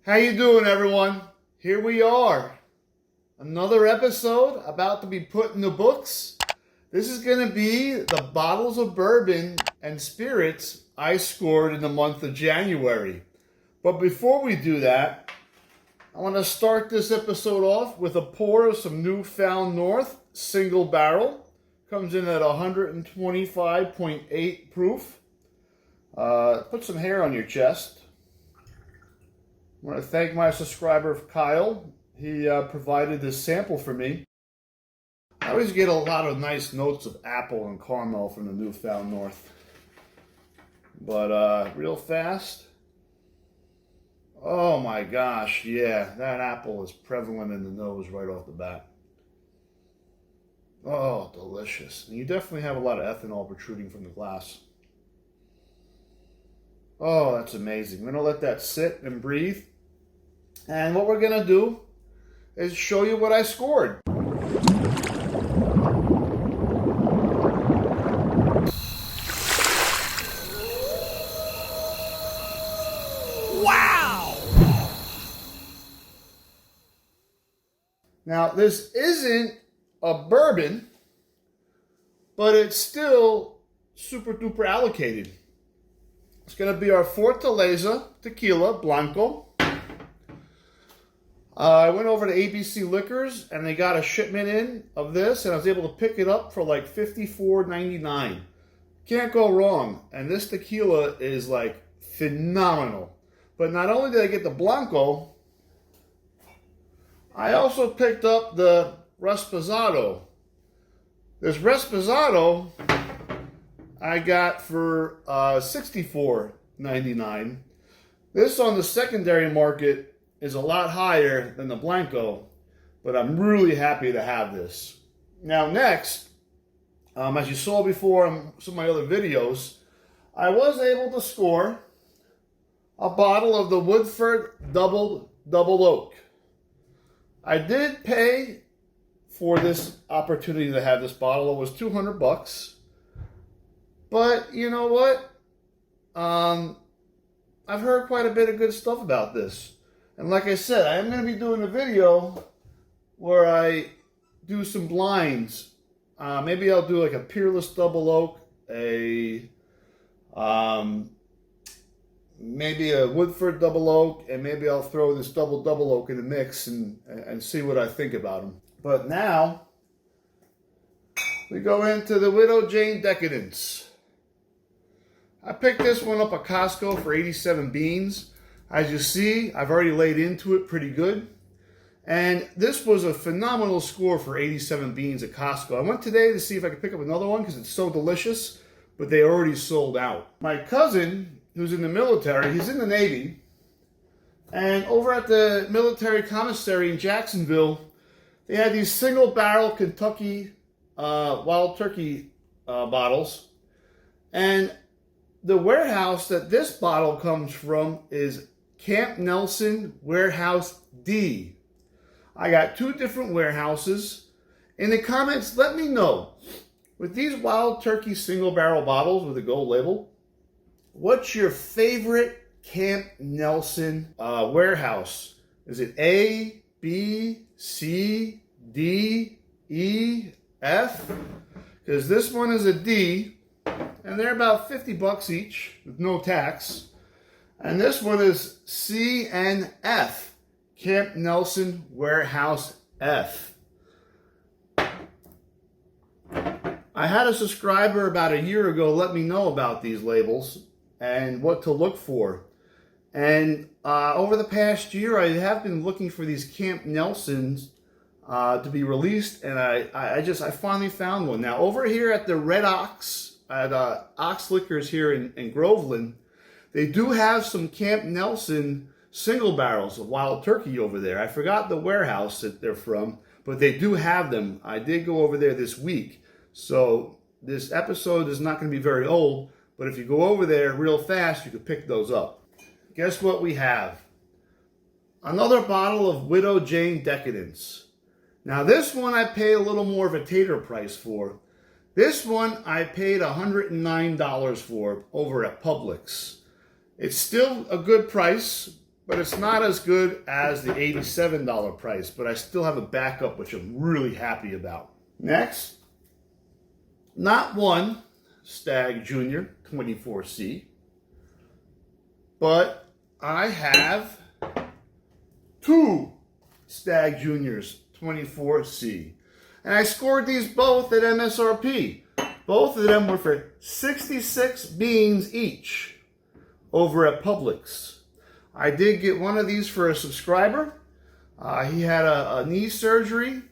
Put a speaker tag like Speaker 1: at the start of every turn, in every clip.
Speaker 1: How you doing, everyone? Here we are. Another episode about to be put in the books. This is going to be the bottles of bourbon and spirits I scored in the month of January. But before we do that, I want to start this episode off with a pour of some Newfound North single barrel. Comes in at 125.8 proof. Put some hair on your chest. I want to thank my subscriber, Kyle. He provided this sample for me. I always get a lot of nice notes of apple and caramel from the Newfound North. But real fast. Oh my gosh, yeah, that apple is prevalent in the nose right off the bat. Oh, delicious. And you definitely have a lot of ethanol protruding from the glass. Oh, that's amazing. We're going to let that sit and breathe. And what we're going to do is show you what I scored. Wow! Now, this isn't a bourbon, but it's still super duper allocated. It's going to be our Fortaleza Tequila Blanco. I went over to ABC Liquors and they got a shipment in of this, and I was able to pick it up for like $54.99. Can't go wrong. And this tequila is like phenomenal. But not only did I get the Blanco, I also picked up the Reposado. This Reposado I got for $64.99. This on the secondary market is a lot higher than the Blanco, but I'm really happy to have this. Now next, as you saw before in some of my other videos, I was able to score a bottle of the Woodford Double Oak. I did pay for this opportunity to have this bottle. It was $200. But you know what? I've heard quite a bit of good stuff about this. And like I said, I am going to be doing a video where I do some blinds. Maybe I'll do like a Peerless Double Oak, maybe a Woodford Double Oak, and maybe I'll throw this Double Oak in the mix and see what I think about them. But now, we go into the Widow Jane Decadence. I picked this one up at Costco for 87 beans. As you see, I've already laid into it pretty good. And this was a phenomenal score for 87 beans at Costco. I went today to see if I could pick up another one because it's so delicious, but they already sold out. My cousin, who's in the military, he's in the Navy, and over at the military commissary in Jacksonville, they had these single barrel Kentucky Wild Turkey bottles. And the warehouse that this bottle comes from is Camp Nelson Warehouse D. I got two different warehouses. In the comments, let me know, with these Wild Turkey single barrel bottles with a gold label, what's your favorite Camp Nelson warehouse? Is it A, B, C, D, E, F? Because this one is a D. And they're about $50 each with no tax. And this one is C and F, Camp Nelson Warehouse F. I had a subscriber about a year ago let me know about these labels and what to look for. And over the past year, I have been looking for these Camp Nelsons to be released, and I finally found one. Now over here at the Red Ox, at Ox Liquors here in Groveland, they do have some Camp Nelson single barrels of Wild Turkey over there. I forgot the warehouse that they're from, but they do have them. I did go over there this week, so this episode is not going to be very old, but if you go over there real fast, you can pick those up. Guess what we have? Another bottle of Widow Jane Decadence. Now this one I paid a little more of a tater price for. This one I paid $109 for over at Publix. It's still a good price, but it's not as good as the $87 price, but I still have a backup, which I'm really happy about. Next, not one Stag Junior 24C, but I have two Stag Juniors 24C. And I scored these both at MSRP. Both of them were for 66 beans each over at Publix. I did get one of these for a subscriber. He had a knee surgery.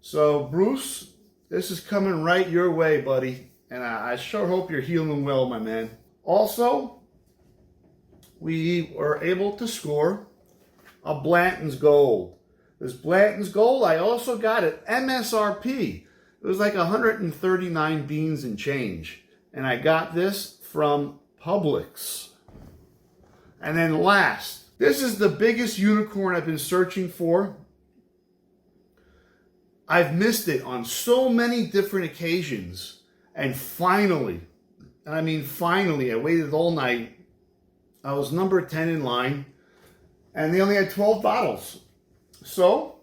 Speaker 1: So Bruce, this is coming right your way, buddy. And I sure hope you're healing well, my man. Also, we were able to score a Blanton's Gold. This Blanton's Gold I also got at MSRP. It was like 139 beans and change. And I got this from Publix. And then last, this is the biggest unicorn I've been searching for. I've missed it on so many different occasions. And finally, and I mean finally, I waited all night. I was number 10 in line. And they only had 12 bottles. So,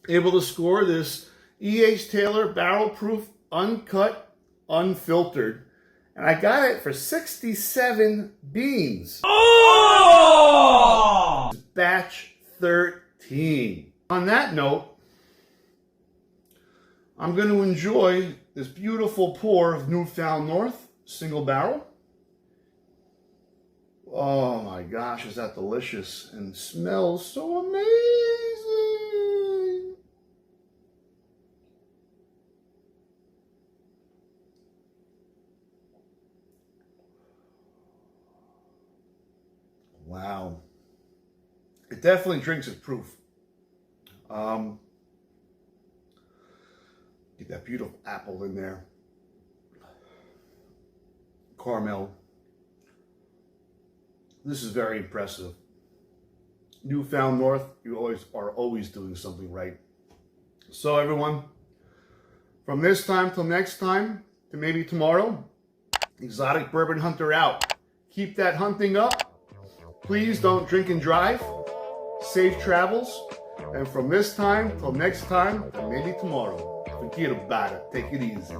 Speaker 1: able to score this E.H. Taylor Barrel Proof Uncut Unfiltered. And I got it for 67 beans. Oh! Batch 13. On that note, I'm going to enjoy this beautiful pour of Newfound North single barrel. Oh my gosh, is that delicious and smells so amazing. Wow. It definitely drinks its proof. Get that beautiful apple in there. Caramel. This is very impressive. Newfound North, you are always doing something right. So everyone, from this time till next time, to maybe tomorrow, Exotic Bourbon Hunter out. Keep that hunting up. Please don't drink and drive. Safe travels. And from this time till next time, and maybe tomorrow, forget about it. Take it easy.